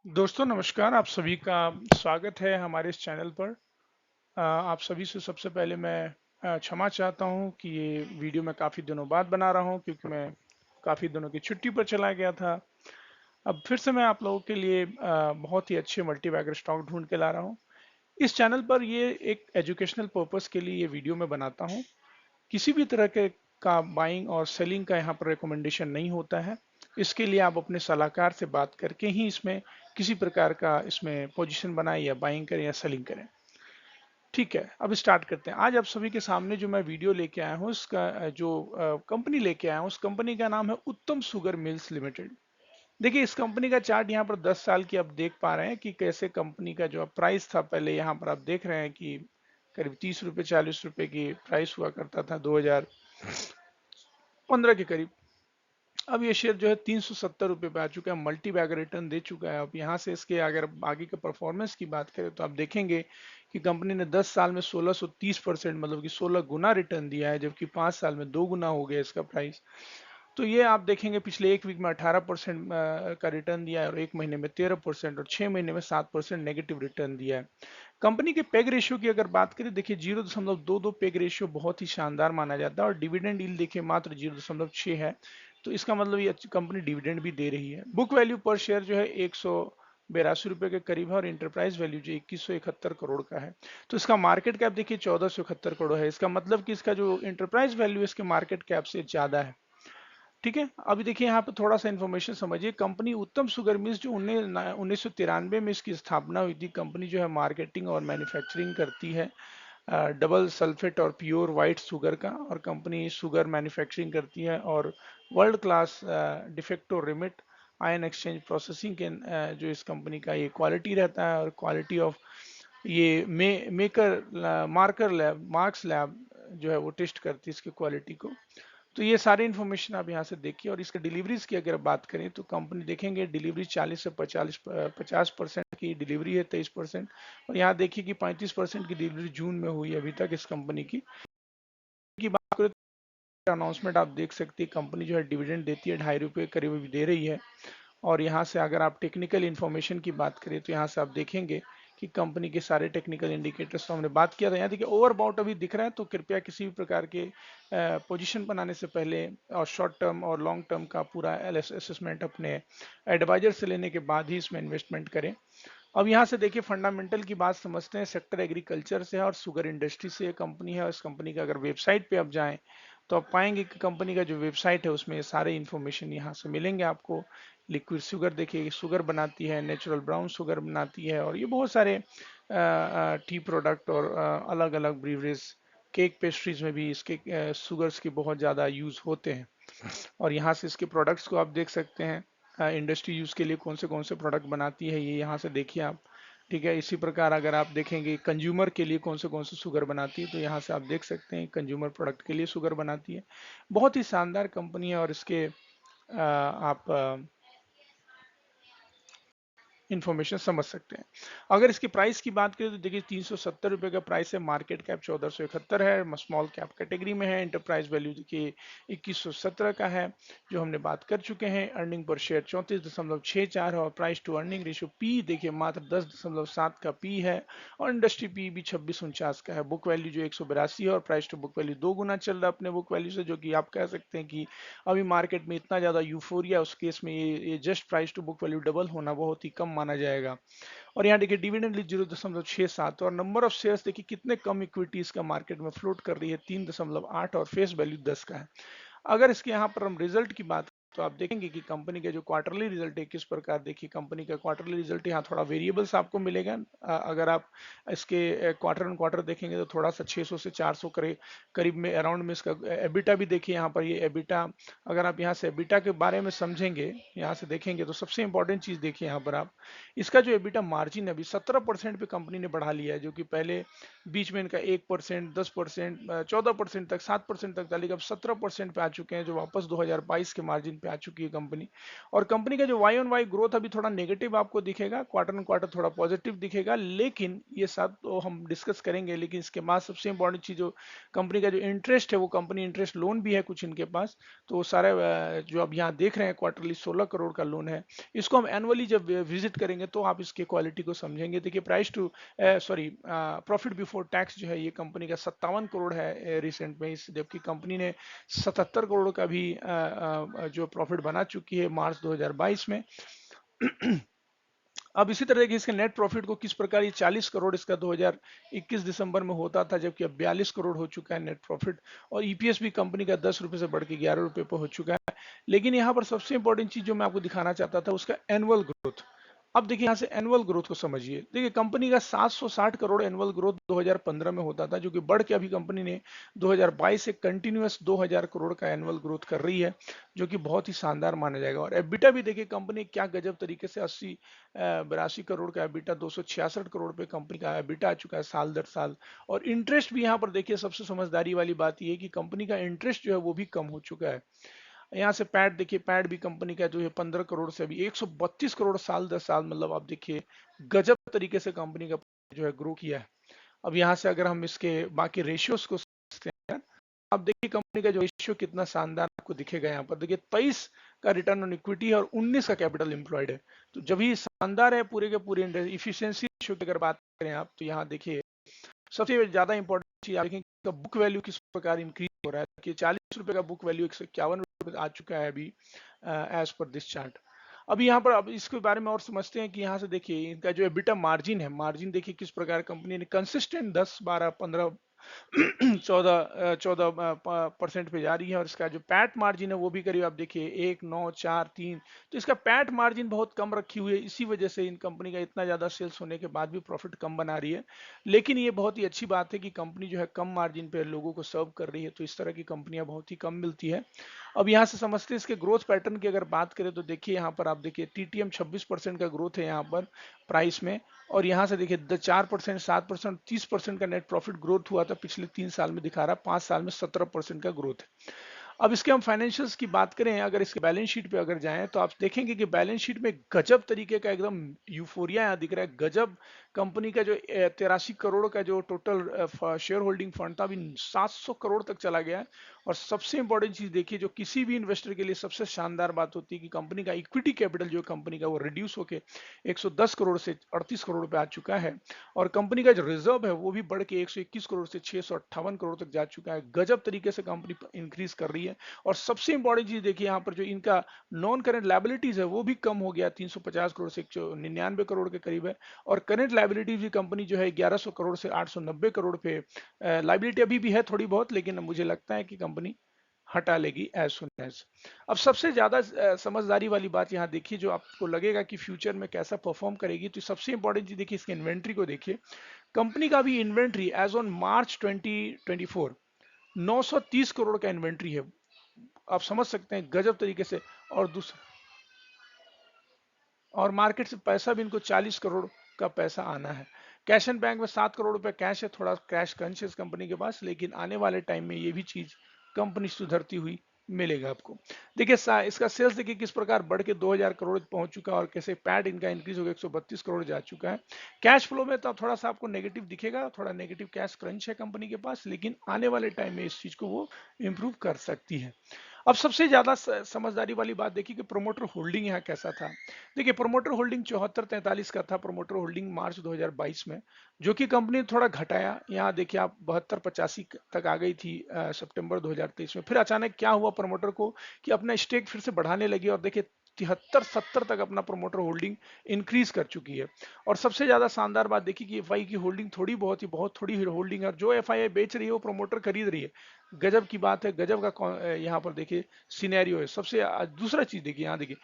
दोस्तों नमस्कार, आप सभी का स्वागत है हमारे इस चैनल पर। आप सभी से सबसे पहले मैं क्षमा चाहता हूं कि ये वीडियो मैं काफ़ी दिनों बाद बना रहा हूं क्योंकि मैं काफ़ी दिनों की छुट्टी पर चला गया था। अब फिर से मैं आप लोगों के लिए बहुत ही अच्छे मल्टीबैगर स्टॉक ढूंढ के ला रहा हूं। इस चैनल पर ये एक एजुकेशनल पर्पस के लिए ये वीडियो मैं बनाता हूं। किसी भी तरह के का बाइंग और सेलिंग का यहाँ पर रिकमेंडेशन नहीं होता है। इसके लिए आप अपने सलाहकार से बात करके ही इसमें किसी प्रकार का इसमें पोजीशन बनाएं या बाइंग करें या सेलिंग करें। ठीक है, अब स्टार्ट करते हैं। आज आप सभी के सामने जो मैं वीडियो लेके आया हूँ उसका जो कंपनी लेके आया हूँ उस कंपनी का नाम है उत्तम शुगर मिल्स लिमिटेड। देखिए इस कंपनी का चार्ट यहाँ पर 10 साल की आप देख पा रहे हैं कि कैसे कंपनी का जो प्राइस था, पहले यहाँ पर आप देख रहे हैं कि करीब 30 रुपए 40 रुपए की प्राइस हुआ करता था 2015 के करीब। अब ये शेयर जो है 370 रुपए पे आ चुका है, मल्टी बैग रिटर्न दे चुका है। अब यहाँ से इसके अगर आगे के परफॉर्मेंस की बात करें तो आप देखेंगे कि कंपनी ने 10 साल में 1630% मतलब कि 16 गुना रिटर्न दिया है, जबकि 5 साल में 2 गुना हो गया इसका प्राइस। तो ये आप देखेंगे पिछले एक वीक में 18% का रिटर्न दिया है और एक महीने में 13% और 6 महीने में 7% नेगेटिव रिटर्न दिया है। कंपनी के पेग रेशियो की अगर बात करें, देखिए 0.22 पेग रेशियो बहुत ही शानदार माना जाता है और डिविडेंड यील्ड देखिए मात्र 0.6 है। तो इसका मतलब ये अच्छी कंपनी डिविडेंड भी दे रही है। बुक वैल्यू पर शेयर जो है 182 रुपए के करीब है और इंटरप्राइज वैल्यू जो 2171 करोड़ का है। तो इसका मार्केट कैप देखिए 1471 करोड़ है। इसका मतलब कि इसका जो इंटरप्राइज वैल्यू है इसके मार्केट कैप से ज्यादा है। ठीक है, अभी देखिए यहाँ पे थोड़ा सा इन्फॉर्मेशन समझिए। कंपनी उत्तम शुगर मिल्स जो 1993 में इसकी स्थापना हुई थी। कंपनी जो है मार्केटिंग और मैन्युफैक्चरिंग करती है डबल सल्फेट और प्योर वाइट शुगर का, और कंपनी शुगर मैन्युफैक्चरिंग करती है और world class de facto remit ion exchange processing के जो इस कंपनी का ये क्वालिटी रहता है और क्वालिटी ऑफ ये maker marker lab marks lab जो है वो टेस्ट करती है इसकी क्वालिटी को। तो ये सारी इन्फॉर्मेशन आप यहाँ से देखिए। और इसके डिलीवरीज की अगर बात करें तो कंपनी देखेंगे डिलीवरी 40 से 50% की डिलीवरी है, 23%। और यहाँ देखिए कि 35% की डिलीवरी जून में हुई अभी तक इस कंपनी की बात करें तो अनाउंसमेंट आप देख सकते हैं। कंपनी जो है डिविडेंड देती है 2.5 रुपये करीब अभी दे रही है। और यहाँ से अगर आप टेक्निकल इन्फॉर्मेशन की बात करें तो यहाँ से आप देखेंगे कि कंपनी के सारे टेक्निकल इंडिकेटर्स तो हमने बात किया था। यहाँ देखिए ओवरबाउट अभी दिख रहा है, तो कृपया किसी भी प्रकार के पोजीशन बनाने से पहले और शॉर्ट टर्म और लॉन्ग टर्म का पूरा असेसमेंट अपने एडवाइजर से लेने के बाद ही इसमें इन्वेस्टमेंट करें। अब यहाँ से देखिए फंडामेंटल की बात समझते हैं। सेक्टर एग्रीकल्चर से है और शुगर इंडस्ट्री से ये कंपनी है। और इस कंपनी का अगर वेबसाइट पे आप जाएं तो आप पाएंगे कि कंपनी का जो वेबसाइट है उसमें सारे इंफॉर्मेशन यहाँ से मिलेंगे आपको। लिक्विड शुगर देखिए शुगर बनाती है, नेचुरल ब्राउन शुगर बनाती है, और ये बहुत सारे टी प्रोडक्ट और अलग अलग ब्रीवरेज केक पेस्ट्रीज में भी इसके शुगर्स के बहुत ज़्यादा यूज़ होते हैं। और यहाँ से इसके प्रोडक्ट्स को आप देख सकते हैं। इंडस्ट्री यूज़ के लिए कौन से प्रोडक्ट बनाती है ये यहाँ से देखिए आप। ठीक है, इसी प्रकार अगर आप देखेंगे कंज्यूमर के लिए कौन से शुगर बनाती है तो यहाँ से आप देख सकते हैं कंज्यूमर प्रोडक्ट के लिए शुगर बनाती है। बहुत ही शानदार कंपनी है। और इसके आप इन्फॉर्मेशन समझ सकते हैं। अगर इसकी प्राइस की बात करें तो देखिए 370 रुपए का प्राइस है, मार्केट कैप 1471 है, स्मॉल कैप कैटेगरी में है। एंटरप्राइज वैल्यू देखिए 2117 का है जो हमने बात कर चुके हैं। अर्निंग पर शेयर 34.64 है और price to earning ratio P देखिए मात्र 10.7 का पी है और इंडस्ट्री पी भी 2649 का है। बुक वैल्यू जो 182 है और प्राइस टू बुक वैल्यू 2 गुना चल रहा है अपने बुक वैल्यू से, जो कि आप कह सकते हैं कि अभी मार्केट में इतना ज्यादा यूफोरिया उस केस में ये just price to book value double होना बहुत ही कम माना जाएगा। और यहाँ देखिए डिविडेंड लीज 0.67 और नंबर ऑफ शेयर्स देखिए कितने कम इक्विटीज का मार्केट में फ्लोट कर रही है 3.8 और फेस वैल्यू 10 का है। अगर इसके यहाँ पर हम रिजल्ट की बात तो आप देखेंगे कि कंपनी का जो क्वार्टरली रिजल्ट है किस प्रकार। देखिए कंपनी का क्वार्टरली रिजल्ट यहाँ थोड़ा वेरिएबल्स आपको मिलेगा। अगर आप इसके क्वार्टर ऑन क्वार्टर देखेंगे तो थोड़ा सा 600 से 400 करीब में अराउंड में इसका एबिटा भी देखिए। यहाँ पर ये एबिटा, अगर आप यहाँ से एबिटा के बारे में समझेंगे यहाँ से देखेंगे तो सबसे इंपॉर्टेंट चीज देखिए यहाँ पर आप इसका जो एबिटा मार्जिन है अभी 17% पे कंपनी ने बढ़ा लिया है, जो कि पहले बीच में इनका 1%, 10%, 14% तक, 7% तक था, लेकिन अब 17% पे आ चुके हैं, जो वापस 2022 के मार्जिन पे पे आ चुकी है कंपनी। और कंपनी का जो वाई ऑन वाई ग्रोथ अभी थोड़ा नेगेटिव आपको दिखेगा, क्वार्टर ऑन क्वार्टर थोड़ा पॉजिटिव दिखेगा, लेकिन ये सब तो हम डिस्कस करेंगे। लेकिन इसके बाद सबसे इंपॉर्टेंट चीज जो कंपनी का जो इंटरेस्ट है, वो कंपनी इंटरेस्ट लोन भी है कुछ इनके पास। तो वो सारे जो अब यहाँ देख रहे हैं क्वार्टरली 16 करोड़ का लोन है। इसको हम एनुअली जब विजिट करेंगे तो आप इसके क्वालिटी को समझेंगे। देखिए price to sorry profit before tax जो है ये कंपनी का 57 करोड़ है रिसेंट में, इस जबकि कंपनी ने 77 करोड़ का भी जो प्रॉफिट बना चुकी है मार्च 2022 में। अब इसी तरह की इसके नेट प्रॉफिट को किस प्रकार, ये 40 करोड़ इसका 2021 दिसंबर में होता था, जबकि अब 42 करोड़ हो चुका है नेट प्रॉफिट। और ईपीएस भी कंपनी का 10 रुपए से बढ़ के 11 रुपए पर हो चुका है। लेकिन यहाँ पर सबसे इंपॉर्टेंट चीज जो मैं आपको दिखाना चाहता था उसका एनुअल ग्रोथ। अब देखिए यहाँ से एनुअल ग्रोथ को समझिए। देखिए कंपनी का 760 करोड़ एनुअल ग्रोथ 2015 में होता था, जो कि बढ़ के अभी कंपनी ने 2022 से कंटिन्यूअस 2000 करोड़ का एनुअल ग्रोथ कर रही है, जो कि बहुत ही शानदार माना जाएगा। और एबिटा भी देखिए कंपनी क्या गजब तरीके से 82 करोड़ का एबिटा, 266 करोड़ पे कंपनी का एबिटा आ चुका है साल दर साल। और इंटरेस्ट भी यहाँ पर देखिए सबसे समझदारी वाली बात यह है कि कंपनी का इंटरेस्ट जो है वो भी कम हो चुका है। यहाँ से पैट देखिए, पैट भी कंपनी का जो है 15 करोड़ से अभी 132 करोड़ साल दर साल, मतलब आप देखिए गजब तरीके से कंपनी का जो है ग्रो किया है। अब यहाँ से अगर हम इसके बाकी रेशियोज को समझते हैं, अब देखिए कंपनी का जो रेशियो कितना शानदार आपको दिखेगा। यहाँ पर देखिए 23 का रिटर्न ऑन इक्विटी है और 19 का कैपिटल एम्प्लॉयड है। तो जब ही शानदार है पूरे के पूरे इफिशियंसी रेशियो की अगर बात करें आप, तो यहाँ देखिए सबसे ज्यादा इंपॉर्टेंट चीज आप देखें बुक वैल्यू किस प्रकार इंक्रीज हो रहा है कि 40 रुपए का बुक वैल्यू 151 रुपए आ चुका है अभी एज पर दिस चार्ट। अभी यहाँ पर अब इसके बारे में और समझते हैं कि यहाँ से देखिए इनका जो एबिटा मार्जिन है, मार्जिन देखिए किस प्रकार कंपनी ने कंसिस्टेंट 10 12 15 14% पे जा रही है। और इसका जो पैट मार्जिन है वो भी करीब आप देखिए 1 9 4 3। तो इसका पैट मार्जिन बहुत कम रखी हुई है, इसी वजह से इन कंपनी का इतना ज्यादा सेल्स होने के बाद भी प्रॉफिट कम बना रही है। लेकिन ये बहुत ही अच्छी बात है कि कंपनी जो है कम मार्जिन पे लोगों को सर्व कर रही है, तो इस तरह की कंपनियां बहुत ही कम मिलती है। अब यहाँ से समझते हैं इसके ग्रोथ पैटर्न की अगर बात करें, तो देखिए यहाँ पर आप देखिए टीटीएम 26% का ग्रोथ है यहाँ पर प्राइस में। और यहाँ से देखिए 4%, 7%, 30% का नेट प्रॉफिट ग्रोथ हुआ था पिछले 3 साल में, दिखा रहा है 5 साल में 17% का ग्रोथ है। अब इसके हम फाइनेंशियल्स की बात करें, अगर इसके बैलेंस शीट पे अगर जाएं तो आप देखेंगे कि बैलेंस शीट में गजब तरीके का एकदम यूफोरिया यहाँ दिख रहा है। गजब कंपनी का जो 83 करोड़ का जो टोटल शेयर होल्डिंग फंड था, अभी 700 करोड़ तक चला गया है। और सबसे इंपॉर्टेंट चीज देखिए, जो किसी भी इन्वेस्टर के लिए सबसे शानदार बात होती है कि कंपनी का इक्विटी कैपिटल जो कंपनी का वो रिड्यूस होकर 110 करोड़ से 38 करोड़ पे आ चुका है। और कंपनी का जो रिजर्व है वो भी बढ़ के 121 करोड़ से 658 करोड़ तक जा चुका है। गजब तरीके से कंपनी इंक्रीज कर रही है। और सबसे इंपॉर्टेंट चीज देखिए यहाँ पर जो इनका नॉन करेंट लाइबिलिटीज है वो भी कम हो गया, 350 करोड़ से 199 करोड़ के करीब है। और करेंट लाइबिलिटीज भी कंपनी जो है 1100 करोड़ से 890 करोड़ पे, लाइबिलिटी अभी भी है थोड़ी बहुत, लेकिन मुझे लगता है कि कंपनी हटा लेगी एज सुन एज। अब सबसे ज्यादा समझदारी वाली बात यहाँ देखिए, जो आपको लगेगा कि फ्यूचर में कैसा परफॉर्म करेगी, तो सबसे इंपॉर्टेंट चीज देखिए इसकी इन्वेंट्री को देखिए। कंपनी का भी inventory as on March 2024 930 crore का इन्वेंट्री है। आप समझ सकते हैं गजब तरीके से। और दूसरा, और मार्केट से पैसा भी इनको 40 करोड़ का पैसा आना है। कैश एंड बैंक में 7 करोड़ रुपए कैश है, थोड़ा कैश कॉन्शियस कंपनी के पास, लेकिन आने वाले टाइम में ये भी चीज कंपनी सुधरती हुई मिलेगा आपको। देखिए इसका सेल्स देखिए किस प्रकार बढ़ के 2000 करोड़ पहुंच चुका है, और कैसे पैड इनका इंक्रीज हो गया 132 करोड़ जा चुका है। कैश फ्लो में तो थोड़ा सा आपको नेगेटिव दिखेगा, थोड़ा नेगेटिव कैश क्रंच है कंपनी के पास, लेकिन आने वाले टाइम में इस चीज को वो इंप्रूव कर सकती है। अब सबसे ज्यादा समझदारी वाली बात देखिए कि प्रोमोटर होल्डिंग यहाँ कैसा था। देखिए प्रोमोटर होल्डिंग 74-43 का था प्रोमोटर होल्डिंग मार्च 2022 में, जो कि कंपनी ने थोड़ा घटाया। यहाँ देखिए आप 72-85 तक आ गई थी सितंबर 2023 में। फिर अचानक क्या हुआ प्रमोटर को कि अपना स्टेक फिर से बढ़ाने लगी, और देखिए 73-70 तक अपना प्रोमोटर होल्डिंग इंक्रीज कर चुकी है। और सबसे ज्यादा शानदार बात देखिए कि एफआई की होल्डिंग थोड़ी बहुत ही बहुत थोड़ी होल्डिंग है, और जो एफआई बेच रही है वो प्रोमोटर खरीद रही है। गजब की बात है, गजब का यहाँ पर देखिए सिनेरियो है। सबसे दूसरा चीज देखिए, यहाँ देखिए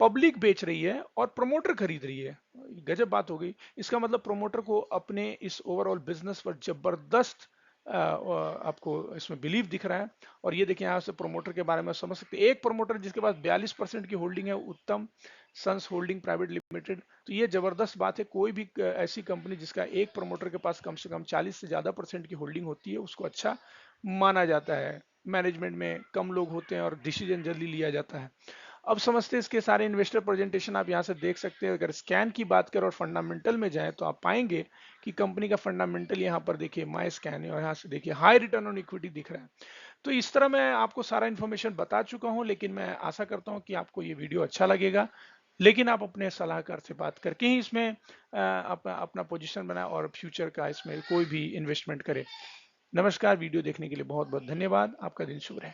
पब्लिक बेच रही है और प्रमोटर खरीद रही है। गजब बात हो गई। इसका मतलब प्रमोटर को अपने इस ओवरऑल बिजनेस पर जबरदस्त आपको इसमें बिलीव दिख रहा है। और ये देखिए यहाँ से प्रमोटर के बारे में समझ सकते हैं। एक प्रमोटर जिसके पास 42% की होल्डिंग है, उत्तम सन्स होल्डिंग प्राइवेट लिमिटेड। तो ये जबरदस्त बात है। कोई भी ऐसी कंपनी जिसका एक प्रमोटर के पास कम से कम 40 से ज्यादा परसेंट की होल्डिंग होती है, उसको अच्छा माना जाता है। मैनेजमेंट में कम लोग होते हैं और डिसीजन जल्दी लिया जाता है। अब समझते हैं इसके सारे इन्वेस्टर प्रेजेंटेशन। आप यहाँ से देख सकते हैं। अगर स्कैन की बात करें और फंडामेंटल में जाएं तो आप पाएंगे कि कंपनी का फंडामेंटल यहाँ पर देखिए माई स्कैन है, और यहाँ से देखिए हाई रिटर्न ऑन इक्विटी दिख रहा है। तो इस तरह मैं आपको सारा इन्फॉर्मेशन बता चुका हूँ, लेकिन मैं आशा करता हूँ कि आपको ये वीडियो अच्छा लगेगा। लेकिन आप अपने सलाहकार से बात करके ही इसमें अपना पोजीशन बनाए और फ्यूचर का इसमें कोई भी इन्वेस्टमेंट करें। नमस्कार, वीडियो देखने के लिए बहुत बहुत धन्यवाद। आपका दिन शुभ रहे।